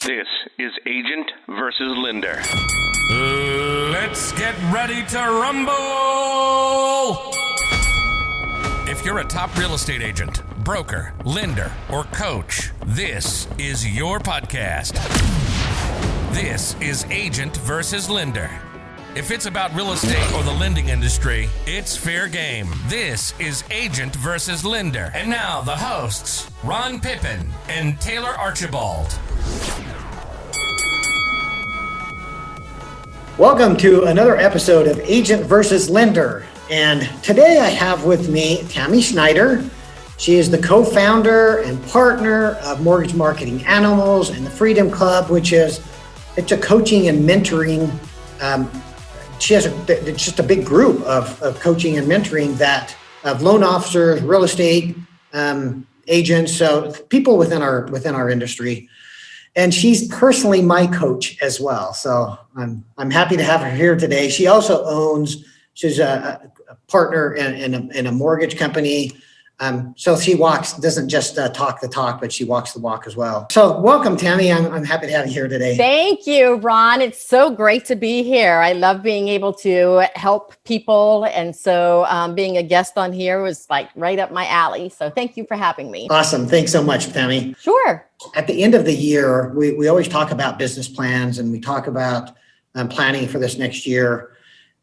This is Agent versus Lender. Let's get ready to rumble! If you're a top real estate agent, broker, lender, or coach, this is your podcast. This is Agent versus Lender. If it's about real estate or the lending industry, it's fair game. This is Agent versus Lender. And now the hosts, Ron Pippin and Taylor Archibald. Welcome to another episode of Agent versus Lender. And today I have with me Tammy Schnieder. She is the co-founder and partner of Mortgage Marketing Animals and the Freedom Club, it's a coaching and mentoring. She has just a big group of coaching and mentoring of loan officers, real estate agents, so people within our industry. And she's personally my coach as well. So I'm happy to have her here today. She also she's a partner in a mortgage company. So she doesn't just talk the talk, but she walks the walk as well. So welcome, Tammy. I'm happy to have you here today. Thank you, Ron. It's so great to be here. I love being able to help people. And so being a guest on here was like right up my alley. So thank you for having me. Awesome. Thanks so much, Tammy. Sure. At the end of the year, we always talk about business plans and we talk about planning for this next year.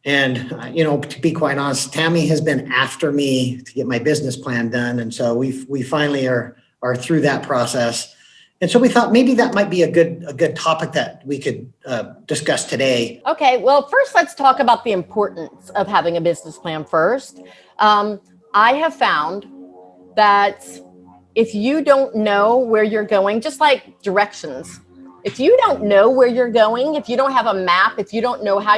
And, to be quite honest, Tammy has been after me to get my business plan done. And so we finally are through that process. And so we thought maybe that might be a good topic that we could discuss today. Okay. Well, first, let's talk about the importance of having a business plan first. I have found that if you don't know where you're going, just like directions, if you don't know where you're going, if you don't have a map, if you don't know how are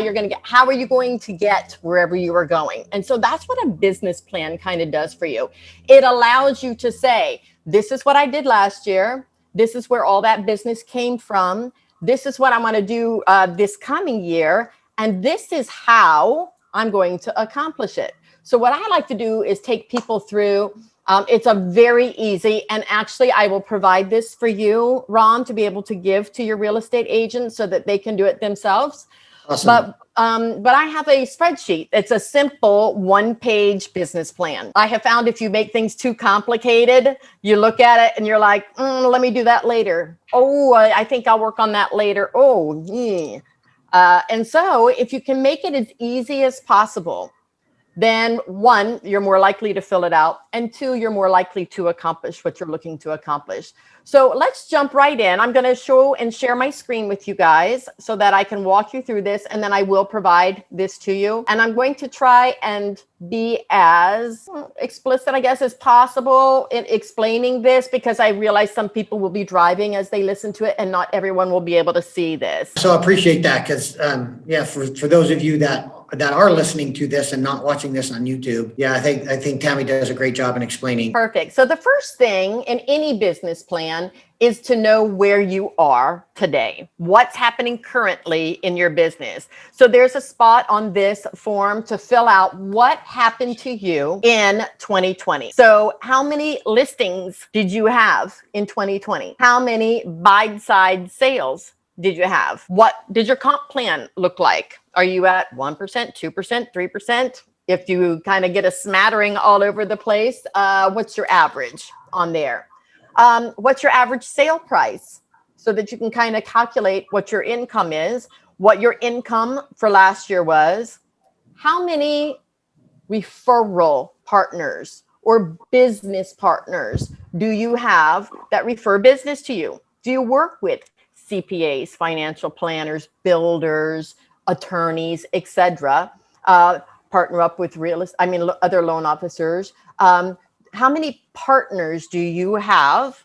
you going to get wherever you are going? And so that's what a business plan kind of does for you. It allows you to say, this is what I did last year. This is where all that business came from. This is what I'm going to do this coming year. And this is how I'm going to accomplish it. So what I like to do is take people through. It's a very easy, and actually I will provide this for you, Ron, to be able to give to your real estate agent so that they can do it themselves. Awesome. But I have a spreadsheet. It's a simple one-page business plan. I have found if you make things too complicated, you look at it and you're like, let me do that later. Oh, I think I'll work on that later. Oh, yeah. And so if you can make it as easy as possible, then one, you're more likely to fill it out. And two, you're more likely to accomplish what you're looking to accomplish. So let's jump right in. I'm going to show and share my screen with you guys so that I can walk you through this. And then I will provide this to you. And I'm going to try and be as explicit, I guess, as possible in explaining this, because I realize some people will be driving as they listen to it and not everyone will be able to see this. So I appreciate that because, for those of you that are listening to this and not watching this on YouTube. Yeah, I think Tammy does a great job in explaining. Perfect. So the first thing in any business plan is to know where you are today. What's happening currently in your business. So there's a spot on this form to fill out what happened to you in 2020. So how many listings did you have in 2020? How many buy-side sales did you have? What did your comp plan look like? Are you at 1%, 2%, 3%? If you kind of get a smattering all over the place, what's your average on there? What's your average sale price? So that you can kind of calculate what your income is, what your income for last year was. How many referral partners or business partners do you have that refer business to you? Do you work with CPAs, financial planners, builders, attorneys, etc.? Partner up with other loan officers. How many partners do you have?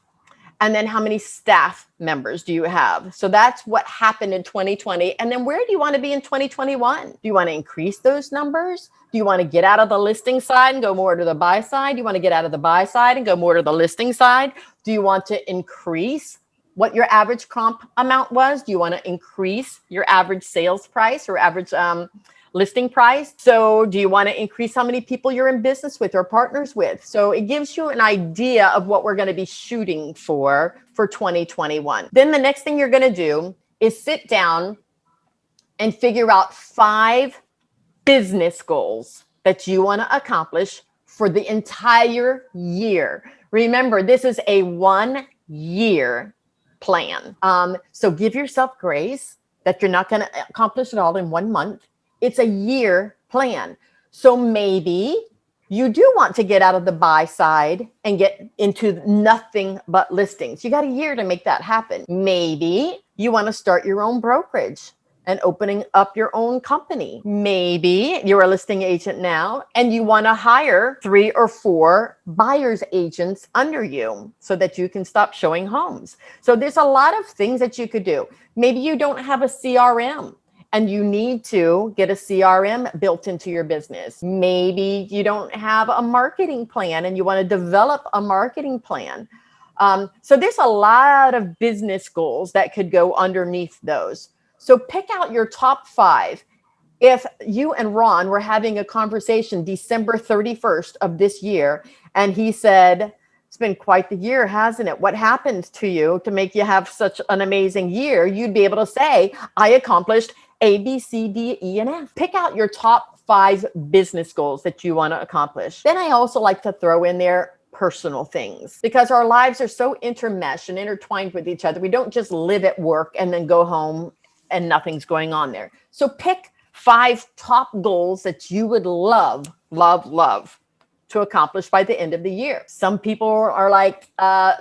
And then how many staff members do you have? So that's what happened in 2020. And then where do you want to be in 2021? Do you want to increase those numbers? Do you want to get out of the listing side and go more to the buy side? Do you want to get out of the buy side and go more to the listing side? Do you want to increase what your average comp amount was? Do you want to increase your average sales price or average listing price? So do you want to increase how many people you're in business with or partners with? So it gives you an idea of what we're going to be shooting for 2021. Then the next thing you're going to do is sit down and figure out 5 business goals that you want to accomplish for the entire year. Remember, this is a 1-year plan. So give yourself grace that you're not going to accomplish it all in 1 month. It's a year plan. So maybe you do want to get out of the buy side and get into nothing but listings. You got a year to make that happen. Maybe you want to start your own brokerage and opening up your own company. Maybe you're a listing agent now and you want to hire 3 or 4 buyer's agents under you so that you can stop showing homes. So there's a lot of things that you could do. Maybe you don't have a CRM and you need to get a CRM built into your business. Maybe you don't have a marketing plan and you want to develop a marketing plan. So there's a lot of business goals that could go underneath those. So pick out your top 5. If you and Ron were having a conversation December 31st of this year, and he said, it's been quite the year, hasn't it? What happened to you to make you have such an amazing year? You'd be able to say, I accomplished A, B, C, D, E, and F. Pick out your top 5 business goals that you want to accomplish. Then I also like to throw in there personal things because our lives are so intermeshed and intertwined with each other. We don't just live at work and then go home and nothing's going on there. So pick 5 top goals that you would love to accomplish by the end of the year. Some people are like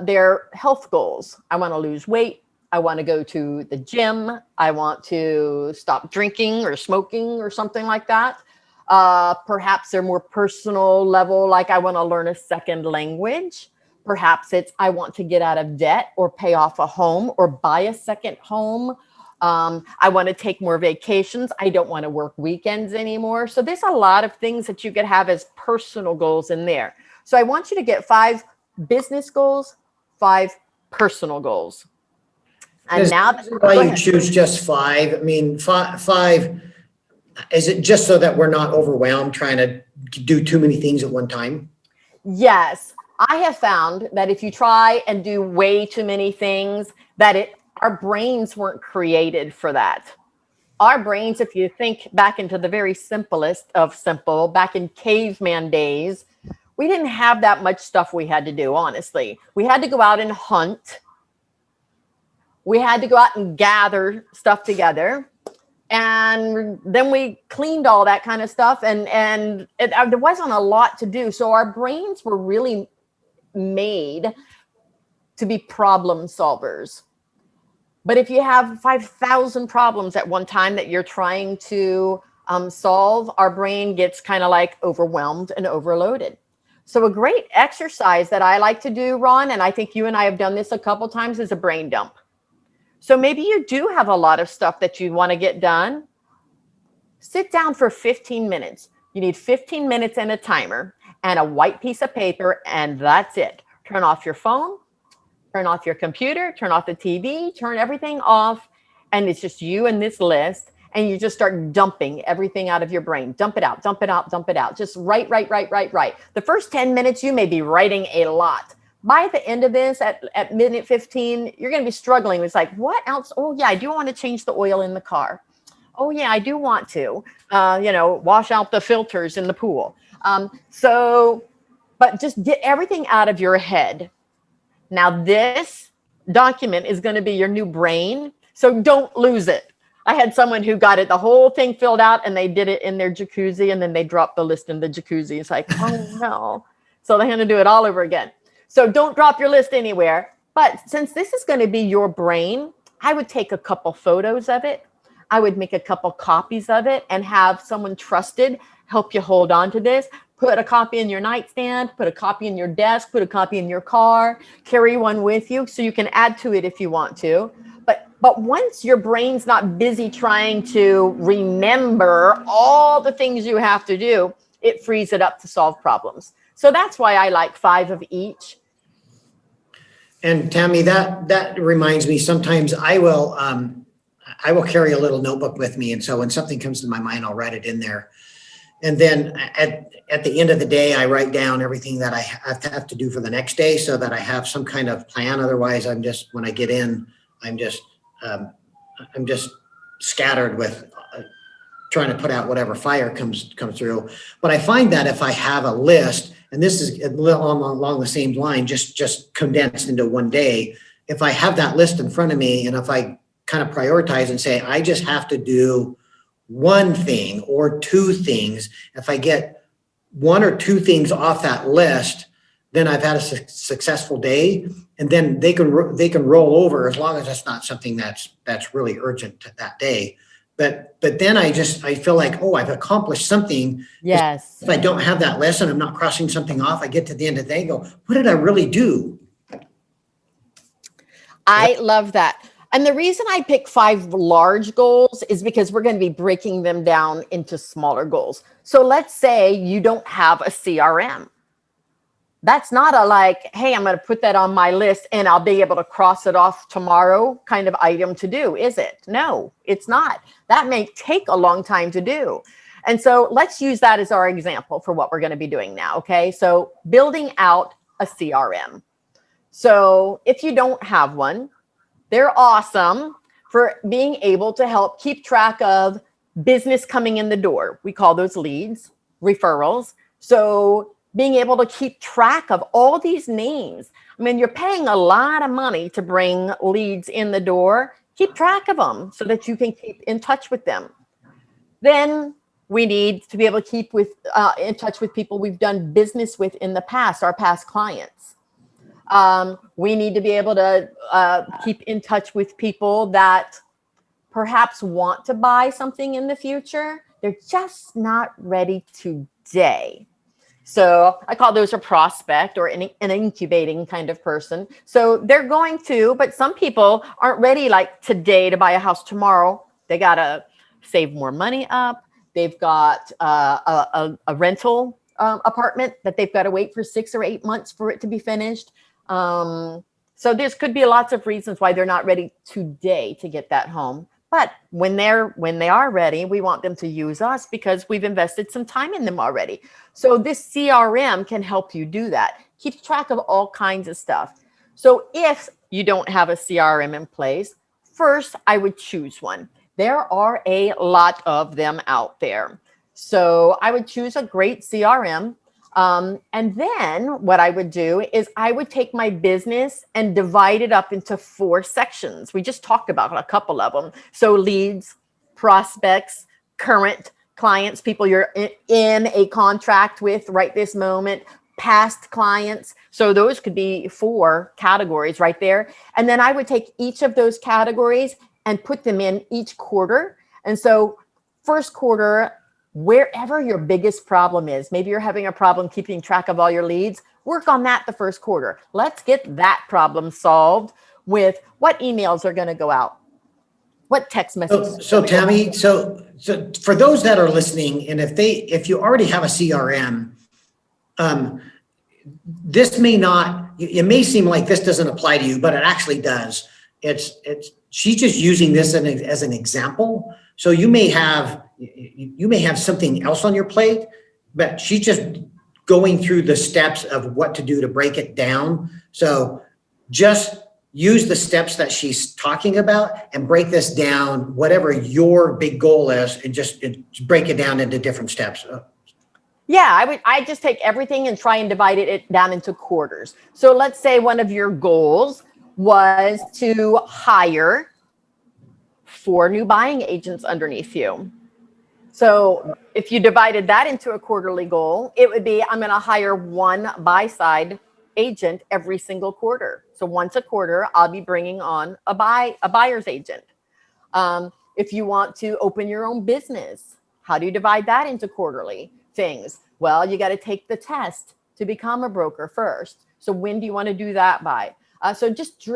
their health goals. I want to lose weight. I want to go to the gym. I want to stop drinking or smoking or something like that. Perhaps they're more personal level, like I want to learn a second language. Perhaps it's I want to get out of debt or pay off a home or buy a second home. I want to take more vacations. I don't want to work weekends anymore. So there's a lot of things that you could have as personal goals in there. So I want you to get 5 business goals, 5 personal goals. And now why you choose just 5? I mean, 5, is it just so that we're not overwhelmed trying to do too many things at one time? Yes. I have found that if you try and do way too many things, that our brains weren't created for that. Our brains, if you think back into the very simplest of simple, back in caveman days, we didn't have that much stuff we had to do, honestly. We had to go out and hunt. We had to go out and gather stuff together. And then we cleaned all that kind of stuff. And there wasn't a lot to do. So our brains were really made to be problem solvers. But if you have 5,000 problems at one time that you're trying to solve, our brain gets kind of like overwhelmed and overloaded. So a great exercise that I like to do, Ron, and I think you and I have done this a couple times, is a brain dump. So maybe you do have a lot of stuff that you want to get done. Sit down for 15 minutes. You need 15 minutes and a timer and a white piece of paper, and that's it. Turn off your phone. Turn off your computer, turn off the TV, turn everything off. And it's just you and this list. And you just start dumping everything out of your brain. Dump it out, dump it out, dump it out. Just write. The first 10 minutes, you may be writing a lot. By the end of this, at minute 15, you're going to be struggling. It's like, what else? Oh, yeah, I do want to change the oil in the car. Oh, yeah, I do want to, wash out the filters in the pool. But just get everything out of your head. Now, this document is going to be your new brain, so don't lose it. I had someone who got the whole thing filled out, and they did it in their jacuzzi, and then they dropped the list in the jacuzzi. It's like, oh, no. So they had to do it all over again. So don't drop your list anywhere. But since this is going to be your brain, I would take a couple photos of it. I would make a couple copies of it and have someone trusted help you hold on to this. Put a copy in your nightstand, put a copy in your desk, put a copy in your car, carry one with you so you can add to it if you want to. But once your brain's not busy trying to remember all the things you have to do, it frees it up to solve problems. So that's why I like 5 of each. And Tammy, that reminds me, sometimes I will I will carry a little notebook with me. And so when something comes to my mind, I'll write it in there. And then at the end of the day, I write down everything that I have to do for the next day so that I have some kind of plan. Otherwise, when I get in, I'm just scattered with trying to put out whatever fire comes through. But I find that if I have a list, and this is along the same line, just condensed into one day, if I have that list in front of me and if I kind of prioritize and say, I just have to do one thing or two things. If I get one or two things off that list, then I've had a successful day, and then they can roll over as long as that's not something that's really urgent that day. But then I feel like, oh, I've accomplished something. Yes. If I don't have that list and I'm not crossing something off, I get to the end of the day and go, what did I really do? I love that. And the reason I pick 5 large goals is because we're going to be breaking them down into smaller goals. So let's say you don't have a CRM. That's not a like, hey, I'm going to put that on my list and I'll be able to cross it off tomorrow kind of item to do, is it? No, it's not. That may take a long time to do. And so let's use that as our example for what we're going to be doing now. Okay. So building out a CRM. So if you don't have one, they're awesome for being able to help keep track of business coming in the door. We call those leads, referrals. So being able to keep track of all these names. I mean, you're paying a lot of money to bring leads in the door. Keep track of them so that you can keep in touch with them. Then we need to be able to keep in touch with people we've done business with in the past, our past clients. We need to be able to keep in touch with people that perhaps want to buy something in the future. They're just not ready today. So I call those a prospect or an incubating kind of person. So they're going to, but some people aren't ready like today to buy a house tomorrow. They got to save more money up. They've got a rental apartment that they've got to wait for 6 or 8 months for it to be finished. So there could be lots of reasons why they're not ready today to get that home. But when they are ready, we want them to use us because we've invested some time in them already. So this CRM can help you do that. Keeps track of all kinds of stuff. So if you don't have a CRM in place, first I would choose one. There are a lot of them out there. So I would choose a great CRM. And then what I would do is I would take my business and divide it up into 4 sections. We just talked about a couple of them. So leads, prospects, current clients, people you're in a contract with right this moment, past clients. So those could be 4 categories right there. And then I would take each of those categories and put them in each quarter. And so first quarter, wherever your biggest problem is, maybe you're having a problem keeping track of all your leads, work on that the first quarter. Let's get that problem solved with what emails are going to go out, what text messages. So Tammy, so for those that are listening, and if you already have a CRM, it may seem like this doesn't apply to you, but it actually does. She's just using this as an example. So you may have something else on your plate, but she's just going through the steps of what to do to break it down. So just use the steps that she's talking about and break this down, whatever your big goal is, and just break it down into different steps. Yeah, I just take everything and try and divide it down into quarters. So let's say one of your goals was to hire 4 new buying agents underneath you. So if you divided that into a quarterly goal, it would be, I'm going to hire 1 buy-side agent every single quarter. So once a quarter, I'll be bringing on a buyer's agent. If you want to open your own business, how do you divide that into quarterly things? Well, you got to take the test to become a broker first. So when do you want to do that by? So just,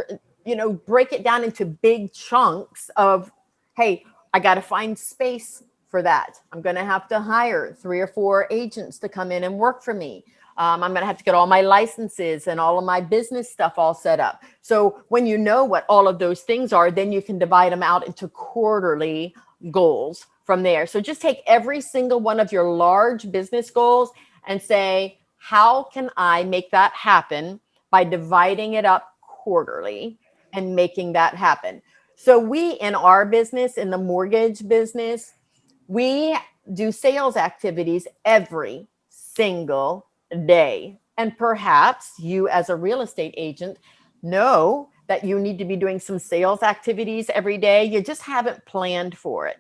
break it down into big chunks of, hey, I got to find space for that. I'm going to have to hire 3 or 4 agents to come in and work for me. I'm going to have to get all my licenses and all of my business stuff all set up. So when you know what all of those things are, then you can divide them out into quarterly goals from there. So just take every single one of your large business goals and say, how can I make that happen by dividing it up quarterly and making that happen? So we, in our business, in the mortgage business, we do sales activities every single day. And perhaps you, as a real estate agent, know that you need to be doing some sales activities every day. You just haven't planned for it.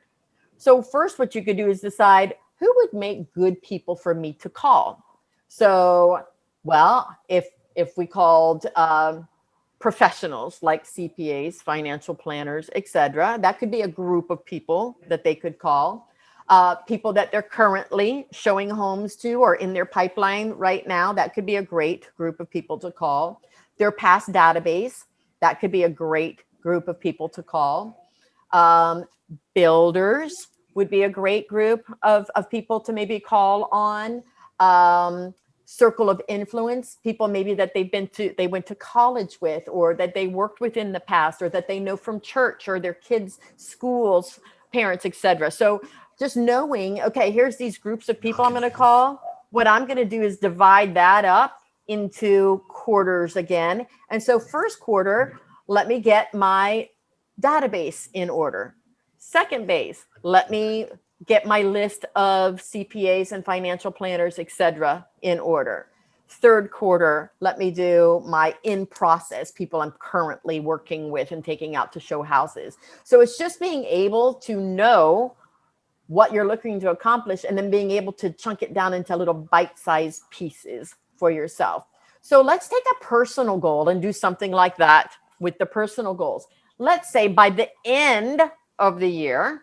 So first, what you could do is decide who would make good people for me to call. So, well, if we called professionals like CPAs, financial planners, etc., that could be a group of people that they could call. People that they're currently showing homes to or in their pipeline right now, that could be a great group of people to call. Their past database, that could be a great group of people to call. Builders would be a great group of people to maybe call on. Circle of influence, people maybe that they went to college with, or that they worked with in the past, or that they know from church or their kids' schools, parents, etc. So just knowing, okay, here's these groups of people I'm going to call. What I'm going to do is divide that up into quarters again. And so first quarter, let me get my database in order. Second base, let me get my list of CPAs and financial planners, etc., in order. Third quarter, let me do my in-process people I'm currently working with and taking out to show houses. So it's just being able to know what you're looking to accomplish and then being able to chunk it down into little bite-sized pieces for yourself. So let's take a personal goal and do something like that with the personal goals. Let's say by the end of the year,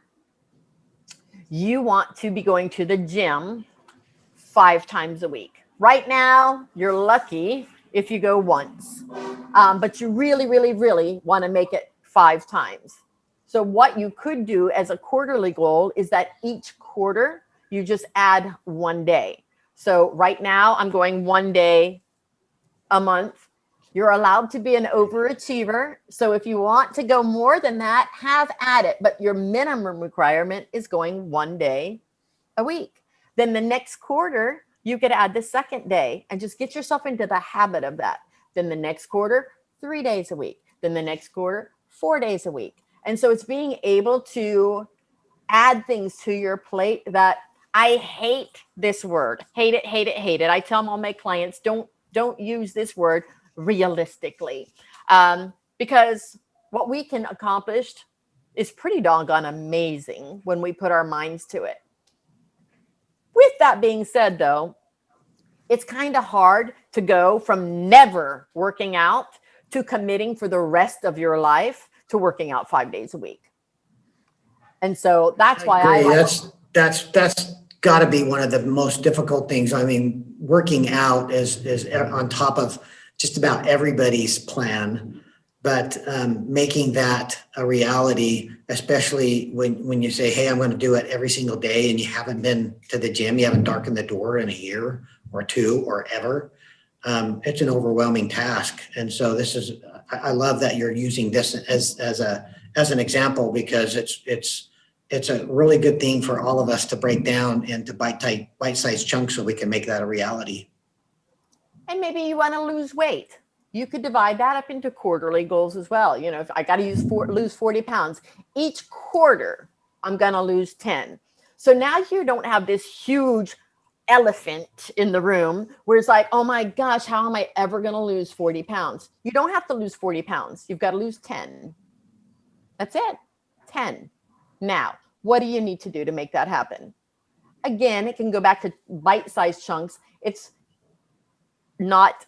you want to be going to the gym 5 times a week. Right now, you're lucky if you go once, but you really, really, really want to make it 5 times. So what you could do as a quarterly goal is that each quarter, you just add 1 day. So right now, I'm going 1 day a month. You're allowed to be an overachiever. So if you want to go more than that, have at it. But your minimum requirement is going 1 day a week. Then the next quarter, you could add the second day and just get yourself into the habit of that. Then the next quarter, 3 days a week. Then the next quarter, 4 days a week. And so it's being able to add things to your plate that I hate this word. Hate it, hate it, hate it. I tell all my clients, don't use this word realistically, because what we can accomplish is pretty doggone amazing when we put our minds to it. With that being said, though, it's kind of hard to go from never working out to committing for the rest of your life to working out 5 days a week. And so that's why I that's got to be one of the most difficult things. I mean, working out is on top of just about everybody's plan, but making that a reality, especially when you say, hey, I'm going to do it every single day, and you haven't been to the gym, you haven't darkened the door in a year or two or ever, it's an overwhelming task. And so I love that you're using this as an example, because it's a really good thing for all of us to break down into bite-sized chunks so we can make that a reality. And maybe you want to lose weight. You could divide that up into quarterly goals as well. You know, if I got to lose 40 pounds, each quarter, I'm going to lose 10. So now you don't have this huge elephant in the room where it's like, oh my gosh, how am I ever going to lose 40 pounds? You don't have to lose 40 pounds. You've got to lose 10. That's it. 10. Now, what do you need to do to make that happen? Again, it can go back to bite-sized chunks. It's not,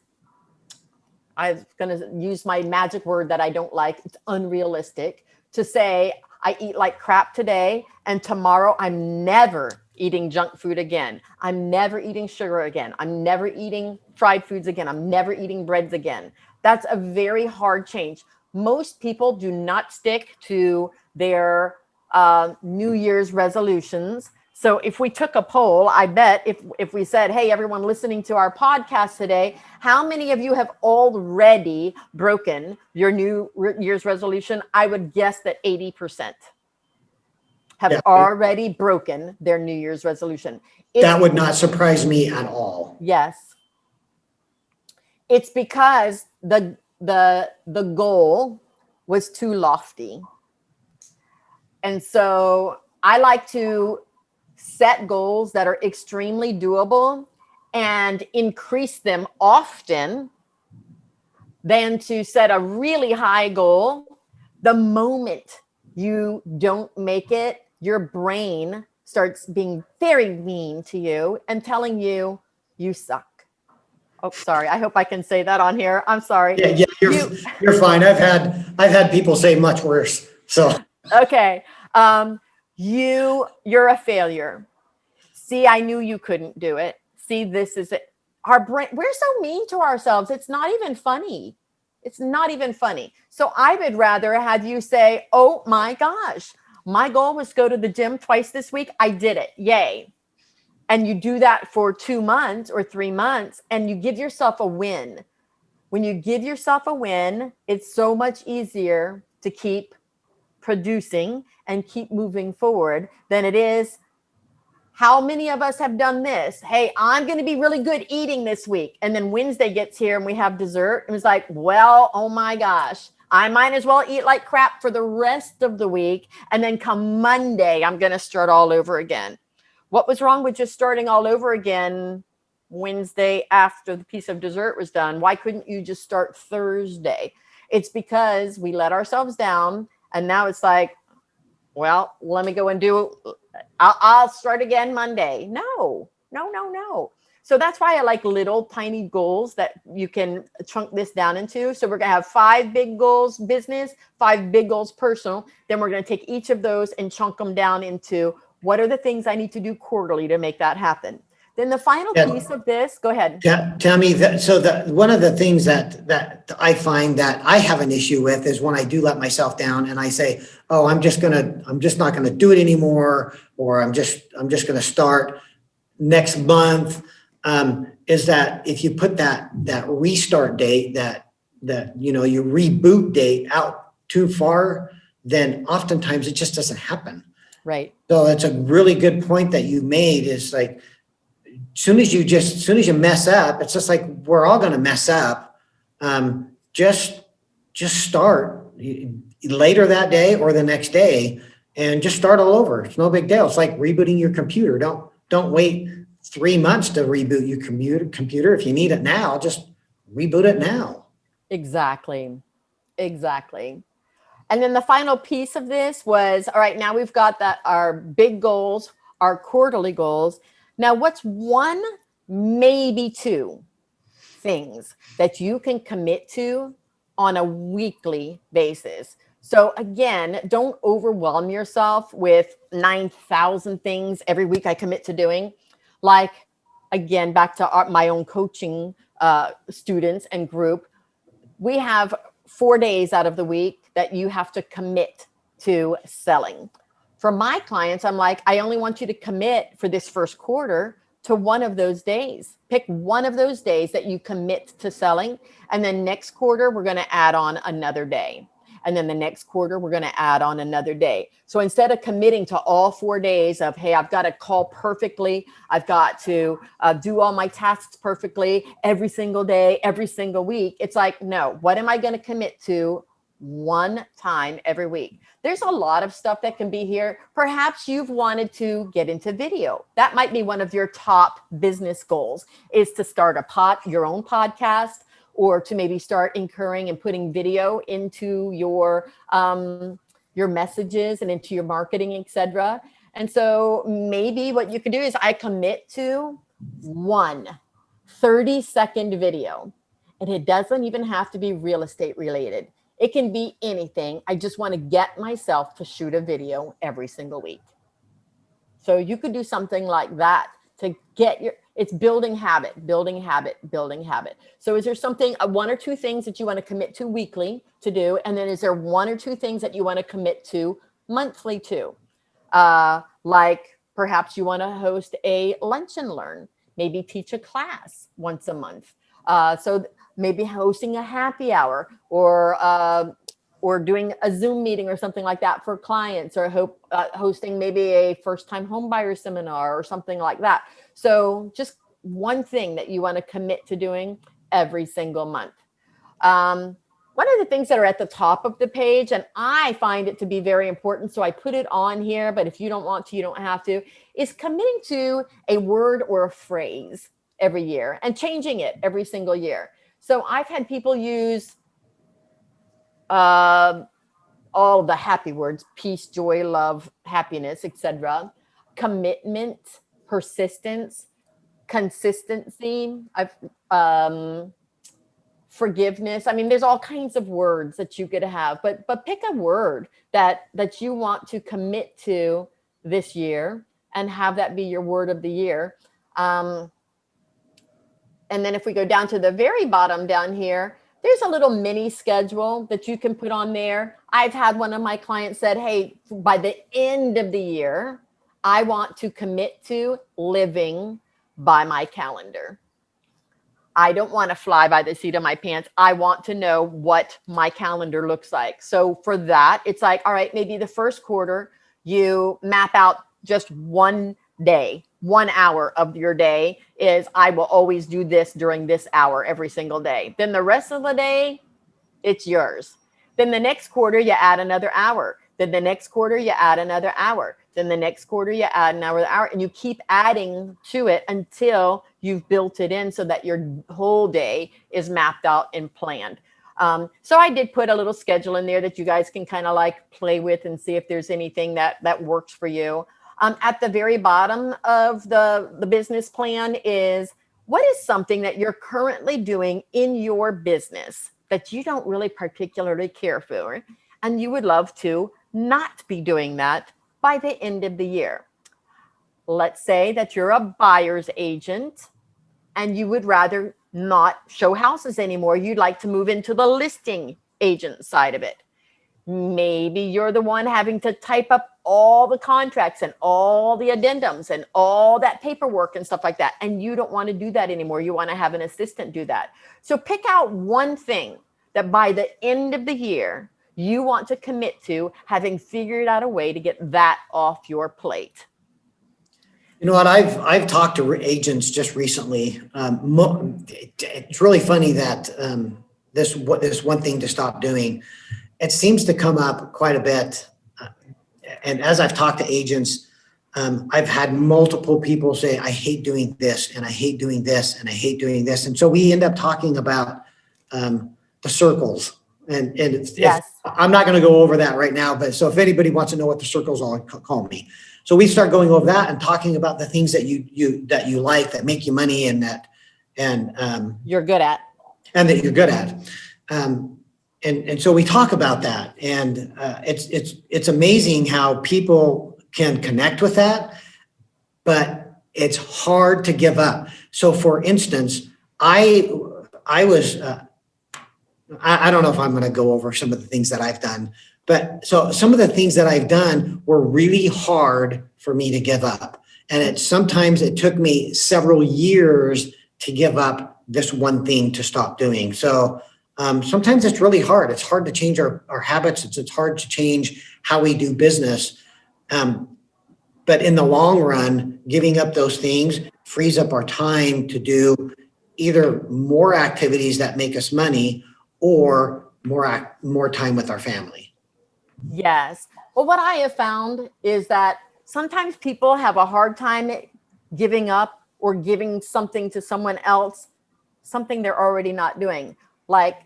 I'm going to use my magic word that I don't like. It's unrealistic to say I eat like crap today and tomorrow I'm never eating junk food again. I'm never eating sugar again. I'm never eating fried foods again. I'm never eating breads again. That's a very hard change. Most people do not stick to their New Year's resolutions. So if we took a poll, I bet if we said, hey, everyone listening to our podcast today, how many of you have already broken your New Year's resolution? I would guess that 80% have already broken their New Year's resolution. That would not surprise me at all. Yes. It's because the goal was too lofty. And so I like to set goals that are extremely doable and increase them often than to set a really high goal. The moment you don't make it, your brain starts being very mean to you and telling you you suck. Oh, sorry. I hope I can say that on here. I'm sorry. Yeah, you're fine. I've had people say much worse. So okay. You're a failure. See, I knew you couldn't do it. See, this is it. Our brain, we're so mean to ourselves. It's not even funny. It's not even funny. So I would rather have you say, oh my gosh, my goal was to go to the gym twice this week. I did it. Yay. And you do that for 2 months or 3 months and you give yourself a win. When you give yourself a win, it's so much easier to keep producing and keep moving forward than it is. How many of us have done this? Hey, I'm going to be really good eating this week. And then Wednesday gets here and we have dessert. And it's like, well, oh my gosh, I might as well eat like crap for the rest of the week. And then come Monday, I'm going to start all over again. What was wrong with just starting all over again Wednesday after the piece of dessert was done? Why couldn't you just start Thursday? It's because we let ourselves down. And now it's like, well, let me go and I'll start again Monday. No. So that's why I like little tiny goals that you can chunk this down into. So we're going to have 5 big goals business, 5 big goals personal. Then we're going to take each of those and chunk them down into what are the things I need to do quarterly to make that happen. Then the final piece of this, go ahead. Tammy, one of the things that I find that I have an issue with is when I do let myself down and I say, oh, I'm just not gonna do it anymore, or I'm just gonna start next month. Is that if you put that restart date, that your reboot date out too far, then oftentimes it just doesn't happen. Right. So that's a really good point that you made. Is like, as soon as you mess up, it's just like we're all going to mess up. Just start later that day or the next day, and just start all over. It's no big deal. It's like rebooting your computer. Don't wait 3 months to reboot your computer. If you need it now, just reboot it now. Exactly. And then the final piece of this was, all right, now we've got our big goals, our quarterly goals. Now, what's 1, maybe 2 things that you can commit to on a weekly basis? So again, don't overwhelm yourself with 9,000 things every week I commit to doing. Like, again, back to my own coaching students and group, we have 4 days out of the week that you have to commit to selling. For my clients, I'm like, I only want you to commit for this first quarter to one of those days. Pick one of those days that you commit to selling. And then next quarter, we're going to add on another day. And then the next quarter, we're going to add on another day. So instead of committing to all 4 days of, hey, I've got to call perfectly, I've got to do all my tasks perfectly every single day, every single week. It's like, no, what am I going to commit to one time every week? There's a lot of stuff that can be here. Perhaps you've wanted to get into video. That might be one of your top business goals, is to start your own podcast, or to maybe start incurring and putting video into your messages and into your marketing, etc. And so maybe what you can do is I commit to 1 30-second video. And it doesn't even have to be real estate related. It can be anything. I just want to get myself to shoot a video every single week. So you could do something like that to it's building habit. So is there something, 1 or 2 things that you want to commit to weekly to do? And then is there 1 or 2 things that you want to commit to monthly too? Like Perhaps you want to host a lunch and learn, maybe teach a class once a month. Maybe hosting a happy hour, or doing a Zoom meeting or something like that for clients, or hosting maybe a first-time homebuyer seminar or something like that. So just one thing that you want to commit to doing every single month. One of the things that are at the top of the page, and I find it to be very important, so I put it on here, but if you don't want to, you don't have to, is committing to a word or a phrase every year and changing it every single year. So I've had people use all the happy words: peace, joy, love, happiness, etc. Commitment, persistence, consistency, forgiveness. I mean, there's all kinds of words that you could have, but pick a word that you want to commit to this year and have that be your word of the year. And then if we go down to the very bottom down here, there's a little mini schedule that you can put on there. I've had one of my clients said, hey, by the end of the year, I want to commit to living by my calendar. I don't want to fly by the seat of my pants. I want to know what my calendar looks like. So for that, it's like, all right, maybe the first quarter, you map out just one day, 1 hour of your day is, I will always do this during this hour every single day. Then the rest of the day, it's yours. Then the next quarter, you add another hour. Then the next quarter, you add another hour. Then the next quarter, you add another hour, and you keep adding to it until you've built it in so that your whole day is mapped out and planned. So I did put a little schedule in there that you guys can kind of like play with and see if there's anything that works for you. At the very bottom of the business plan is, what is something that you're currently doing in your business that you don't really particularly care for, and you would love to not be doing that by the end of the year? Let's say that you're a buyer's agent and you would rather not show houses anymore. You'd like to move into the listing agent side of it. Maybe you're the one having to type up all the contracts and all the addendums and all that paperwork and stuff like that, and you don't want to do that anymore. You want to have an assistant do that. So pick out one thing that by the end of the year you want to commit to, having figured out a way to get that off your plate. You know what? I've talked to agents just recently. It's really funny that this one thing to stop doing. It seems to come up quite a bit. And as I've talked to agents, I've had multiple people say, I hate doing this, and I hate doing this, and I hate doing this. And so we end up talking about the circles. And Yes. I'm not going to go over that right now, but so if anybody wants to know what the circles are, call me. So we start going over that and talking about the things that you like, that make you money, and You're good at. And that you're good at. And so we talk about that, and it's amazing how people can connect with that, but it's hard to give up. So for instance, I was, I don't know if I'm going to go over some of the things that I've done, but so some of the things that I've done were really hard for me to give up. And sometimes it took me several years to give up this one thing to stop doing. So sometimes it's really hard. It's hard to change our habits. It's hard to change how we do business. But in the long run, giving up those things frees up our time to do either more activities that make us money or more time with our family. Yes. Well, what I have found is that sometimes people have a hard time giving up or giving something to someone else, something they're already not doing. Like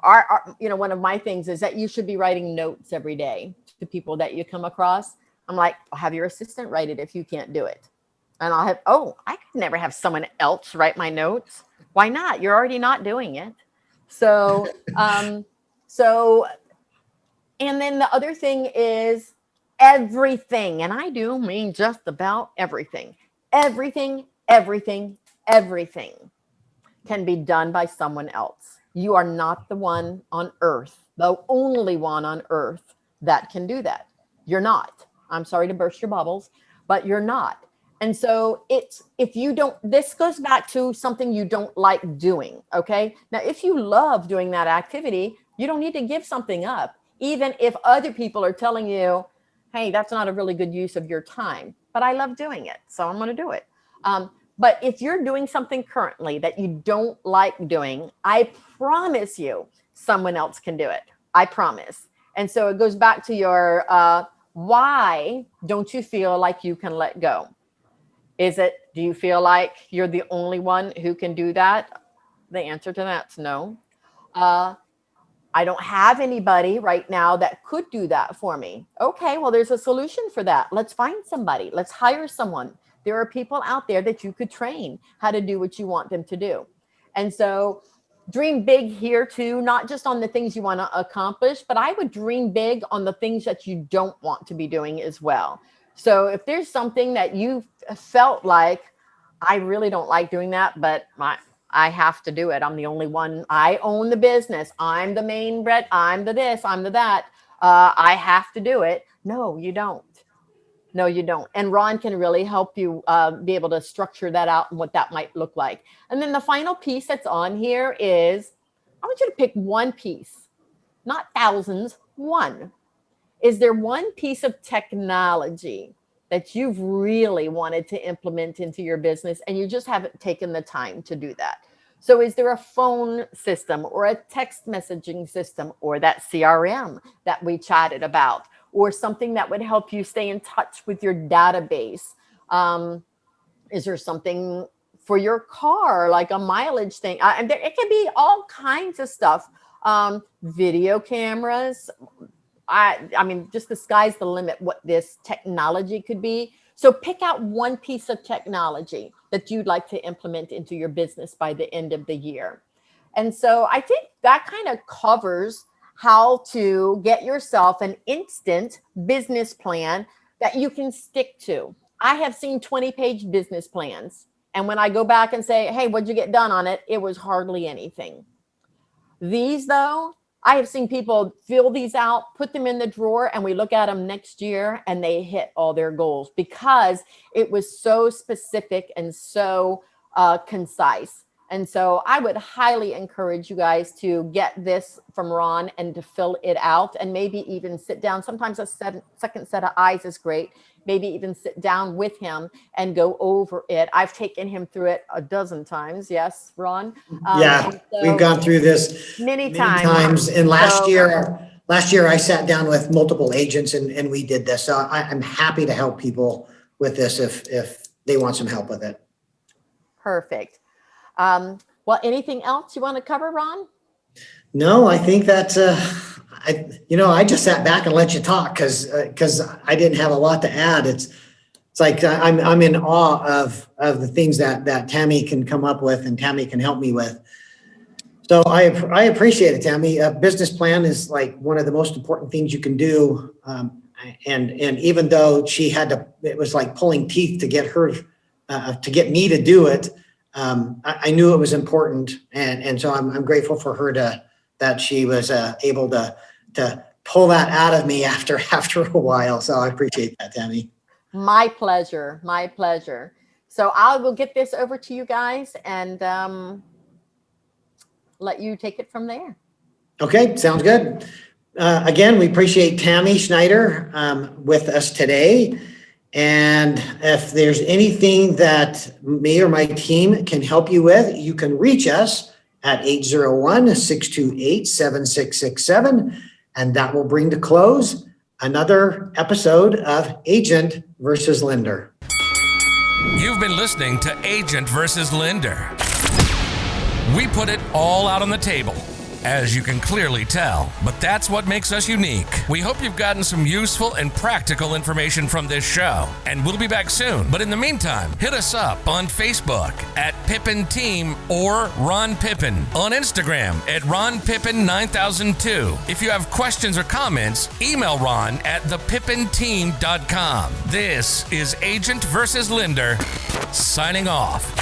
one of my things is that you should be writing notes every day to people that you come across. I'm like, I'll have your assistant write it if you can't do it. And I could never have someone else write my notes. Why not? You're already not doing it. So, and then the other thing is everything, and I do mean just about everything can be done by someone else. You are not the one on earth, the only one on earth that can do that. You're not. I'm sorry to burst your bubbles, but you're not. And so this goes back to something you don't like doing. Okay. Now, if you love doing that activity, you don't need to give something up, even if other people are telling you, hey, that's not a really good use of your time, but I love doing it, so I'm going to do it. But if you're doing something currently that you don't like doing, I promise you someone else can do it. I promise. And so it goes back to your why don't you feel like you can let go? Do you feel like you're the only one who can do that? The answer to that's no. I don't have anybody right now that could do that for me. Okay, well, there's a solution for that. Let's find somebody. Let's hire someone. There are people out there that you could train how to do what you want them to do. And so dream big here too, not just on the things you want to accomplish, but I would dream big on the things that you don't want to be doing as well. So if there's something that you felt like, I really don't like doing that, but I have to do it. I'm the only one. I own the business. I'm the main bread. I'm the this, I'm the that. I have to do it. No, you don't. No, you don't. And Ron can really help you be able to structure that out and what that might look like. And then the final piece that's on here is, I want you to pick one piece, not thousands, one. Is there one piece of technology that you've really wanted to implement into your business and you just haven't taken the time to do that? So is there a phone system or a text messaging system or that CRM that we chatted about, or something that would help you stay in touch with your database? Is there something for your car, like a mileage thing? It can be all kinds of stuff. Video cameras. I mean, just the sky's the limit what this technology could be. So pick out one piece of technology that you'd like to implement into your business by the end of the year. And so I think that kind of covers how to get yourself an instant business plan that you can stick to. I have seen 20-page business plans. And when I go back and say, hey, what'd you get done on it? It was hardly anything. These, though, I have seen people fill these out, put them in the drawer, and we look at them next year and they hit all their goals because it was so specific and so concise. And so I would highly encourage you guys to get this from Ron and to fill it out and maybe even sit down. Sometimes a second set of eyes is great. Maybe even sit down with him and go over it. I've taken him through it a dozen times. Yes, Ron? So we've gone through this many times. And last year I sat down with multiple agents and we did this. So I'm happy to help people with this if they want some help with it. Perfect. Well, anything else you want to cover, Ron? No, I think that, I just sat back and let you talk because I didn't have a lot to add. It's like I'm in awe of the things that Tammy can come up with and Tammy can help me with. So I appreciate it, Tammy. A business plan is like one of the most important things you can do. And even though it was like pulling teeth to get her, to get me to do it. I knew it was important, and so I'm grateful for her that she was able to pull that out of me after a while. So I appreciate that, Tammy. My pleasure. My pleasure. So I will get this over to you guys and let you take it from there. Okay, sounds good. Again, we appreciate Tammy Schnieder with us today. And if there's anything that me or my team can help you with, you can reach us at 801-628-7667. And that will bring to close another episode of Agent versus Lender. You've been listening to Agent versus Lender. We put it all out on the table, as you can clearly tell, but that's what makes us unique. We hope you've gotten some useful and practical information from this show, and we'll be back soon. But in the meantime, hit us up on Facebook at Pippin Team or Ron Pippin, on Instagram at Ron Pippin 9002. If you have questions or comments, email Ron at thepippinteam.com. This is Agent versus Lender, signing off.